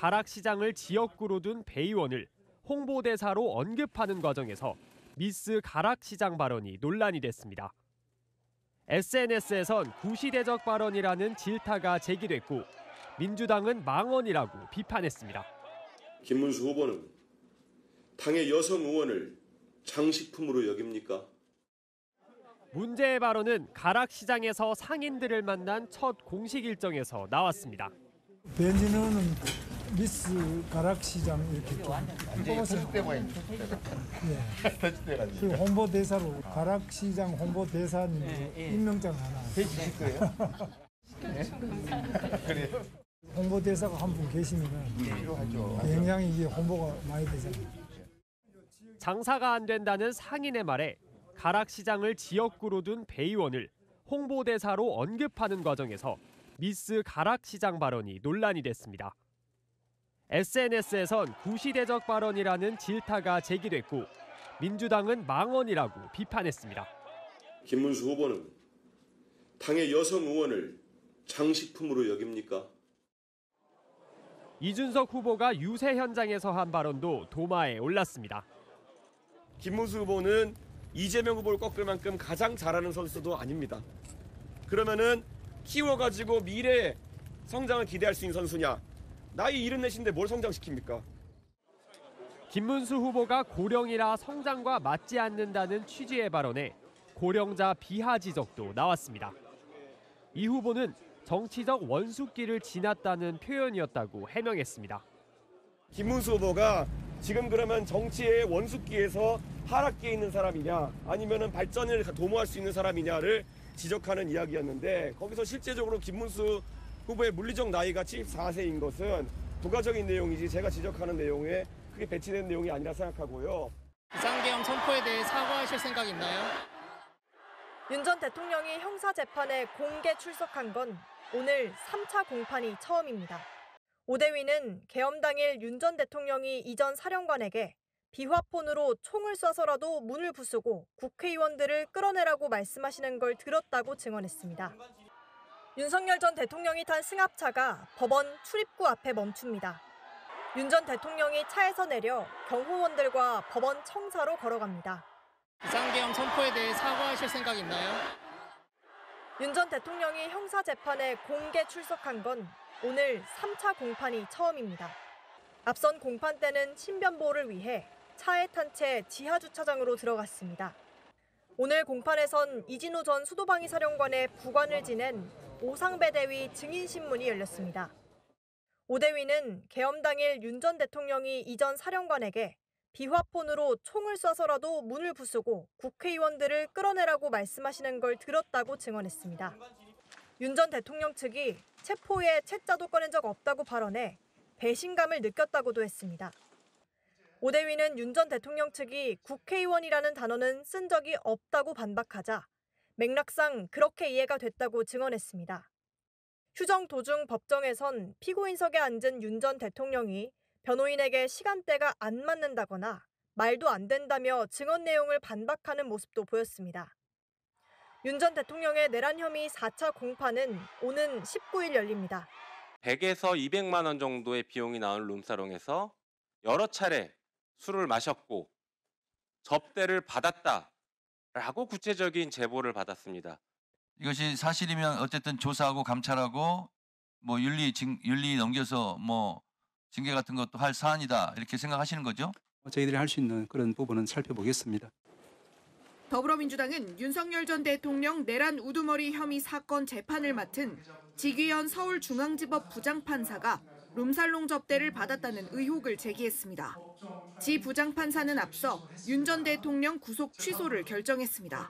가락시장을 지역구로 둔 배 의원을 홍보대사로 언급하는 과정에서 미스 가락시장 발언이 논란이 됐습니다. SNS에선 구시대적 발언이라는 질타가 제기됐고 민주당은 망언이라고 비판했습니다. 김문수 후보는 당의 여성 의원을 장식품으로 여깁니까? 문제의 발언은 가락시장에서 상인들을 만난 첫 공식 일정에서 나왔습니다. 벤지는 미스 가락시장 이렇게 좀 뽑았어요. 그 홍보대사로 가락시장 홍보대사님 임명장 하나. 해주실 거예요? 그래요? 홍보대사가 한 분 계시면 필요하죠. 굉장히 이게 홍보가 많이 되잖아요. 장사가 안 된다는 상인의 말에 가락시장을 지역구로 둔 배 의원을 홍보대사로 언급하는 과정에서 미스 가락시장 발언이 논란이 됐습니다. SNS에선 구시대적 발언이라는 질타가 제기됐고 민주당은 망언이라고 비판했습니다. 김문수 후보는 당의 여성 의원을 장식품으로 여깁니까? 이준석 후보가 유세 현장에서 한 발언도 도마에 올랐습니다. 김문수 후보는 이재명 후보를 꺾을 만큼 가장 잘하는 선수도 아닙니다. 그러면은 키워가지고 미래의 성장을 기대할 수 있는 선수냐? 나이 74인데 뭘 성장시킵니까? 김문수 후보가 고령이라 성장과 맞지 않는다는 취지의 발언에 고령자 비하 지적도 나왔습니다. 이 후보는 정치적 원숙기를 지났다는 표현이었다고 해명했습니다. 김문수 후보가 지금 그러면 정치의 원숙기에서 하락기에 있는 사람이냐 아니면은 발전을 도모할 수 있는 사람이냐를 지적하는 이야기였는데 거기서 실제적으로 김문수 후보의 물리적 나이가 74세인 것은 부가적인 내용이지 제가 지적하는 내용에 크게 배치된 내용이 아니라 생각하고요. 비상계엄 선포에 대해 사과하실 생각 있나요? 윤 전 대통령이 형사재판에 공개 출석한 건 오늘 3차 공판이 처음입니다. 오대위는 계엄 당일 윤 전 대통령이 이전 사령관에게 비화폰으로 총을 쏴서라도 문을 부수고 국회의원들을 끌어내라고 말씀하시는 걸 들었다고 증언했습니다. 윤석열 전 대통령이 탄 승합차가 법원 출입구 앞에 멈춥니다. 윤 전 대통령이 차에서 내려 경호원들과 법원 청사로 걸어갑니다. 비상계엄 선포에 대해 사과하실 생각 있나요? 윤 전 대통령이 형사재판에 공개 출석한 건 오늘 3차 공판이 처음입니다. 앞선 공판 때는 신변보호를 위해 차에 탄 채 지하주차장으로 들어갔습니다. 오늘 공판에선 이진우 전 수도방위 사령관의 부관을 지낸 오상배 대위 증인신문이 열렸습니다. 오 대위는 계엄 당일 윤 전 대통령이 이전 사령관에게 비화폰으로 총을 쏴서라도 문을 부수고 국회의원들을 끌어내라고 말씀하시는 걸 들었다고 증언했습니다. 윤 전 대통령 측이 체포에 채자도 꺼낸 적 없다고 발언해 배신감을 느꼈다고도 했습니다. 오 대위는 윤 전 대통령 측이 국회의원이라는 단어는 쓴 적이 없다고 반박하자 맥락상 그렇게 이해가 됐다고 증언했습니다. 휴정 도중 법정에선 피고인석에 앉은 윤 전 대통령이 변호인에게 시간대가 안 맞는다거나 말도 안 된다며 증언 내용을 반박하는 모습도 보였습니다. 윤 전 대통령의 내란 혐의 4차 공판은 오는 19일 열립니다. 100에서 200만 원 정도의 비용이 나온 룸사롱에서 여러 차례 술을 마셨고 접대를 받았다라고 구체적인 제보를 받았습니다. 이것이 사실이면 어쨌든 조사하고 감찰하고 뭐 윤리 넘겨서 뭐 징계 같은 것도 할 사안이다 이렇게 생각하시는 거죠? 저희들이 할 수 있는 그런 부분은 살펴보겠습니다. 더불어민주당은 윤석열 전 대통령 내란 우두머리 혐의 사건 재판을 맡은 지귀현 서울중앙지법 부장판사가 룸살롱 접대를 받았다는 의혹을 제기했습니다. 지 부장판사는 앞서 윤 전 대통령 구속 취소를 결정했습니다.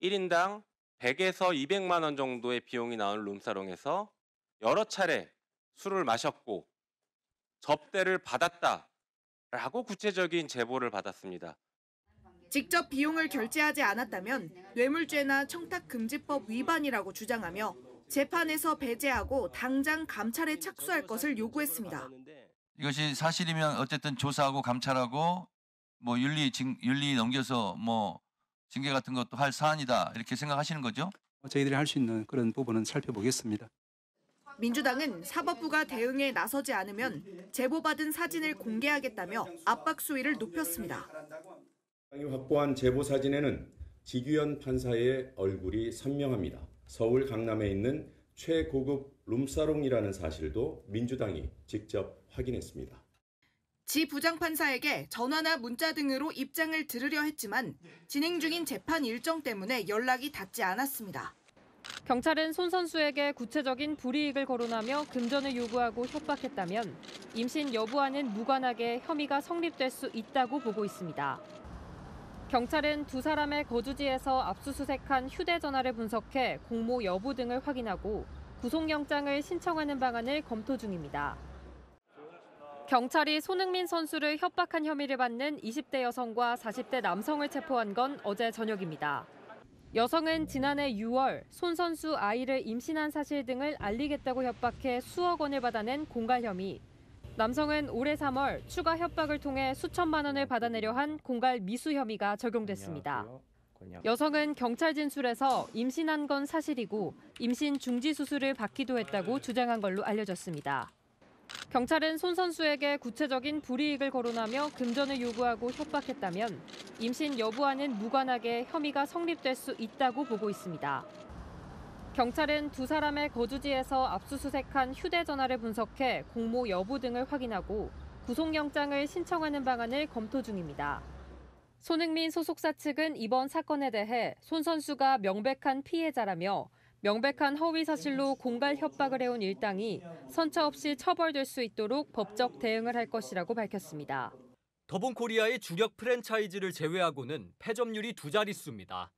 1인당 100에서 200만 원 정도의 비용이 나온 룸사롱에서 여러 차례 술을 마셨고 접대를 받았다라고 구체적인 제보를 받았습니다. 직접 비용을 결제하지 않았다면 뇌물죄나 청탁금지법 위반이라고 주장하며 재판에서 배제하고 당장 감찰에 착수할 것을 요구했습니다. 이것이 사실이면 어쨌든 조사하고 감찰하고 뭐 윤리 넘겨서 뭐 징계 같은 것도 할 사안이다 이렇게 생각하시는 거죠? 저희들이 할 수 있는 그런 부분은 살펴보겠습니다. 민주당은 사법부가 대응에 나서지 않으면 제보받은 사진을 공개하겠다며 압박 수위를 높였습니다. 확보한 제보 사진에는 지규현 판사의 얼굴이 선명합니다. 서울 강남에 있는 최고급 룸사롱이라는 사실도 민주당이 직접 확인했습니다. 지 부장판사에게 전화나 문자 등으로 입장을 들으려 했지만 진행 중인 재판 일정 때문에 연락이 닿지 않았습니다. 경찰은 손 선수에게 구체적인 불이익을 거론하며 금전을 요구하고 협박했다면 임신 여부와는 무관하게 혐의가 성립될 수 있다고 보고 있습니다. 경찰은 두 사람의 거주지에서 압수수색한 휴대전화를 분석해 공모 여부 등을 확인하고 구속영장을 신청하는 방안을 검토 중입니다. 경찰이 손흥민 선수를 협박한 혐의를 받는 20대 여성과 40대 남성을 체포한 건 어제 저녁입니다. 여성은 지난해 6월 손 선수 아이를 임신한 사실 등을 알리겠다고 협박해 수억 원을 받아낸 공갈 혐의, 남성은 올해 3월 추가 협박을 통해 수천만 원을 받아내려 한 공갈 미수 혐의가 적용됐습니다. 여성은 경찰 진술에서 임신한 건 사실이고 임신 중지 수술을 받기도 했다고 주장한 걸로 알려졌습니다. 경찰은 손 선수에게 구체적인 불이익을 거론하며 금전을 요구하고 협박했다면 임신 여부와는 무관하게 혐의가 성립될 수 있다고 보고 있습니다. 경찰은 두 사람의 거주지에서 압수수색한 휴대전화를 분석해 공모 여부 등을 확인하고 구속영장을 신청하는 방안을 검토 중입니다. 손흥민 소속사 측은 이번 사건에 대해 손 선수가 명백한 피해자라며 명백한 허위 사실로 공갈 협박을 해온 일당이 선처 없이 처벌될 수 있도록 법적 대응을 할 것이라고 밝혔습니다. 더본코리아의 주력 프랜차이즈를 제외하고는 패점률이 두 자릿수입니다.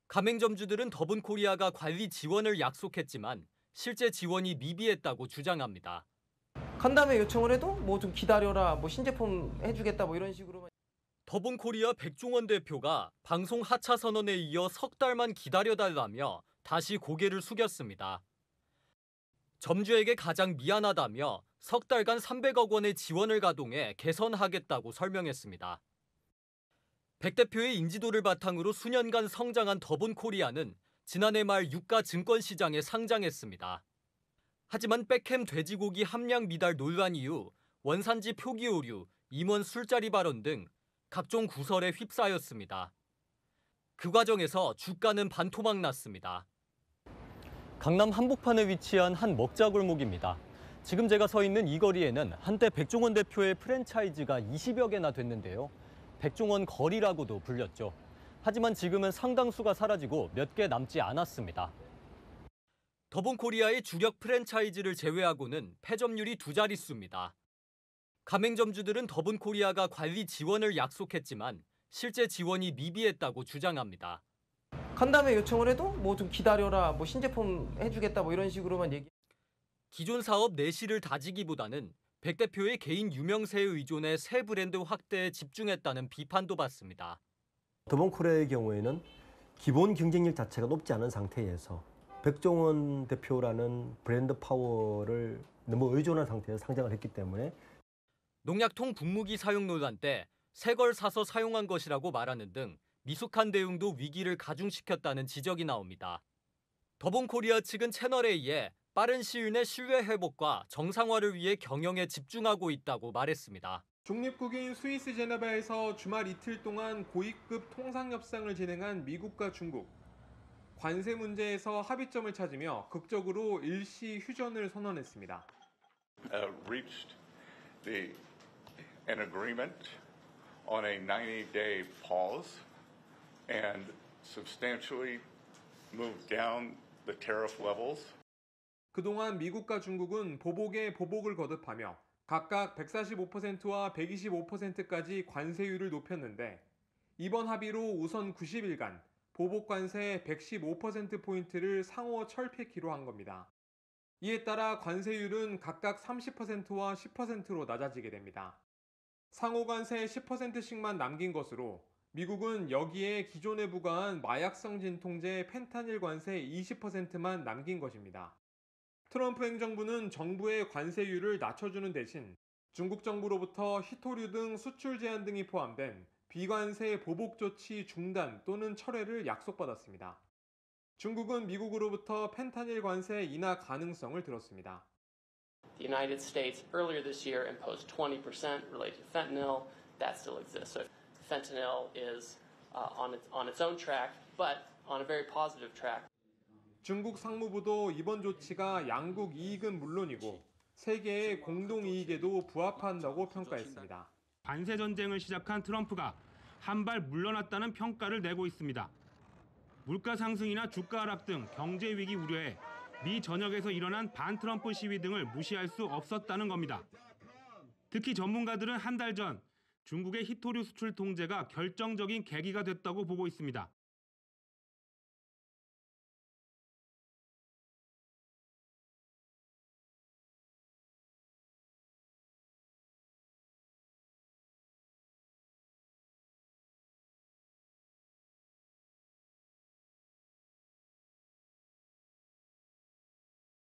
가맹점주들은 더본코리아가 관리 지원을 약속했지만 실제 지원이 미비했다고 주장합니다. 간담회 요청을 해도 뭐 좀 기다려라, 뭐 신제품 해주겠다, 뭐 이런 식으로. 더본코리아 백종원 대표가 방송 하차 선언에 이어 석 달만 기다려달라며 다시 고개를 숙였습니다. 점주에게 가장 미안하다며 석 달간 300억 원의 지원을 가동해 개선하겠다고 설명했습니다. 백 대표의 인지도를 바탕으로 수년간 성장한 더본코리아는 지난해 말 유가 증권시장에 상장했습니다. 하지만 백햄 돼지고기 함량 미달 논란 이후 원산지 표기 오류, 임원 술자리 발언 등 각종 구설에 휩싸였습니다. 그 과정에서 주가는 반토막 났습니다. 강남 한복판에 위치한 한 먹자골목입니다. 지금 제가 서 있는 이 거리에는 한때 백종원 대표의 프랜차이즈가 20여 개나 됐는데요. 백종원 거리라고도 불렸죠. 하지만 지금은 상당수가 사라지고 몇 개 남지 않았습니다. 더본코리아의 주력 프랜차이즈를 제외하고는 패점률이 두 자릿수입니다. 가맹점주들은 더본코리아가 관리 지원을 약속했지만 실제 지원이 미비했다고 주장합니다. 간담회 요청을 해도 뭐 좀 기다려라, 뭐 신제품 해주겠다, 뭐 이런 식으로만 얘기. 기존 사업 내실을 다지기보다는 백 대표의 개인 유명세에 의존해 새 브랜드 확대에 집중했다는 비판도 받습니다. 더본코리아의 경우에는 기본 경쟁력 자체가 높지 않은 상태에서 백종원 대표라는 브랜드 파워를 너무 의존한 상태에서 상장을 했기 때문에 농약통 분무기 사용 논란 때 새 걸 사서 사용한 것이라고 말하는 등 미숙한 대응도 위기를 가중시켰다는 지적이 나옵니다. 더본코리아 측은 채널A에 빠른 시일 내 신뢰 회복과 정상화를 위해 경영에 집중하고 있다고 말했습니다. 중립국인 스위스 제네바에서 주말 이틀 동안 고위급 통상 협상을 진행한 미국과 중국. 관세 문제에서 합의점을 찾으며 극적으로 일시 휴전을 선언했습니다. Reached an agreement on a 90-day pause and substantially moved down the tariff levels. 그동안 미국과 중국은 보복에 보복을 거듭하며 각각 145%와 125%까지 관세율을 높였는데 이번 합의로 우선 90일간 보복 관세 115%포인트를 상호 철폐키로 한 겁니다. 이에 따라 관세율은 각각 30%와 10%로 낮아지게 됩니다. 상호 관세 10%씩만 남긴 것으로 미국은 여기에 기존에 부과한 마약성 진통제 펜타닐 관세 20%만 남긴 것입니다. 트럼프 행정부는 정부의 관세율을 낮춰주는 대신 중국 정부로부터 희토류 등 수출 제한 등이 포함된 비관세 보복 조치 중단 또는 철회를 약속받았습니다. 중국은 미국으로부터 펜타닐 관세 인하 가능성을 들었습니다. The United States earlier this year imposed 20% related to fentanyl. That still exists. So fentanyl is on its own track, but on a very positive track. 중국 상무부도 이번 조치가 양국 이익은 물론이고 세계의 공동 이익에도 부합한다고 평가했습니다. 관세 전쟁을 시작한 트럼프가 한 발 물러났다는 평가를 내고 있습니다. 물가 상승이나 주가 하락 등 경제 위기 우려에 미 전역에서 일어난 반트럼프 시위 등을 무시할 수 없었다는 겁니다. 특히 전문가들은 한 달 전 중국의 히토류 수출 통제가 결정적인 계기가 됐다고 보고 있습니다.